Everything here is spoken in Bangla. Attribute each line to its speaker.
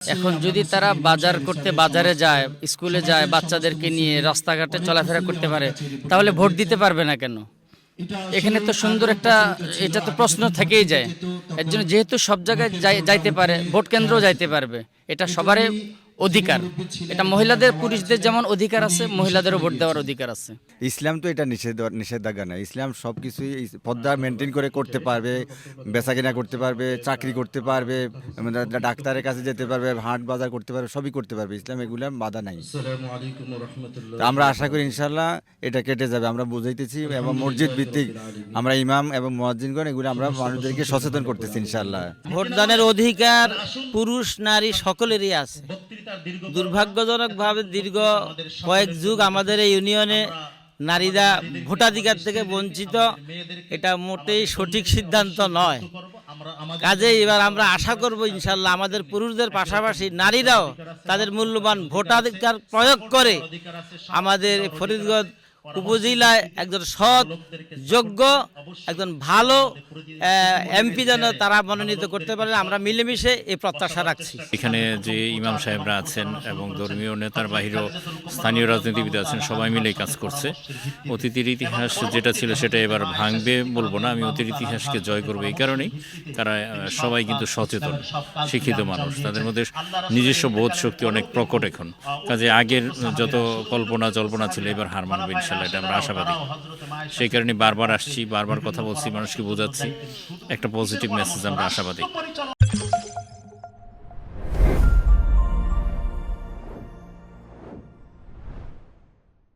Speaker 1: এখন যদি তারা বাজার করতে বাজারে যায়, স্কুলে যায়, বাচ্চাদেরকে নিয়ে রাস্তাঘাটে চলাফেরা করতে পারে, তাহলে ভোট দিতে পারবে না কেন? এখানে তো সুন্দর একটা, এটা তো প্রশ্ন থেকেই যায়। এর জন্য যেহেতু সব জায়গায় যাইতে পারে, ভোট কেন্দ্রও যাইতে পারবে, এটা সবারই অধিকার। এটা মহিলাদের পুরুষদের যেমন অধিকার আছে, মহিলাদেরও ভোট দেওয়ার অধিকার আছে।
Speaker 2: ইসলাম তো এটা নিষেধাজ্ঞা না। ইসলাম সব কিছুই পর্দা মেনটেন করে করতে পারবে, বেচাকেনা করতে পারবে, চাকরি করতে পারবে, ডাক্তারের কাছে যেতে পারবে, হাট বাজার করতে পারবে, সবই করতে পারবে। ইসলাম এগুলো বাধা নাই। তো আমরা আশা করি ইনশাল্লাহ এটা কেটে যাবে। আমরা বুঝাইতেছি এবং মসজিদ ভিত্তিক আমরা ইমাম এবং মুয়াজ্জিনগণ এগুলো আমরা মানুষদেরকে সচেতন করতেছি ইনশাল্লাহ।
Speaker 3: ভোটদানের অধিকার পুরুষ নারী সকলেরই আছে। দুর্ভাগ্যজনকভাবে দীর্ঘ কয়েক যুগ আমাদের এই ইউনিয়নে নারীরা ভোটাধিকার থেকে বঞ্চিত। এটা মোটেই সঠিক সিদ্ধান্ত নয়। কাজেই এবার আমরা আশা করব ইনশাল্লাহ আমাদের পুরুষদের পাশাপাশি নারীরাও তাদের মূল্যবান ভোটাধিকার প্রয়োগ করে আমাদের ফরিদগঞ্জ উপজেলায় একজন সৎ, যোগ্য, একজন ভালো এমপি যেন তারা মনোনীত করতে পারে, আমরা মিলেমিশে এই প্রত্যাশা রাখছি।
Speaker 4: এখানে যে ইমাম সাহেবরা আছেন এবং ধর্মীয় নেতার বাহিরেও স্থানীয় রাজনীতিবিদ আছেন, সবাই মিলেই কাজ করছে। অতীতের ইতিহাস যেটা ছিল সেটা এবার ভাঙবে বলবো না, আমি অতীতের ইতিহাসকে জয় করবো এই কারণেই, তারা সবাই কিন্তু সচেতন, শিক্ষিত মানুষ, তাদের মধ্যে নিজস্ব বোধ শক্তি অনেক প্রকট এখন। কাজে আগের যত কল্পনা জল্পনা ছিল এবার হার মানবে ইনশাল্লাহ, এটা আমরা আশাবাদী। সেই কারণে বারবার আসছি, বারবার কথা বলছি, মানুষকে বোঝাচ্ছি, একটা পজিটিভ মেসেজ আমরা আশাবাদী।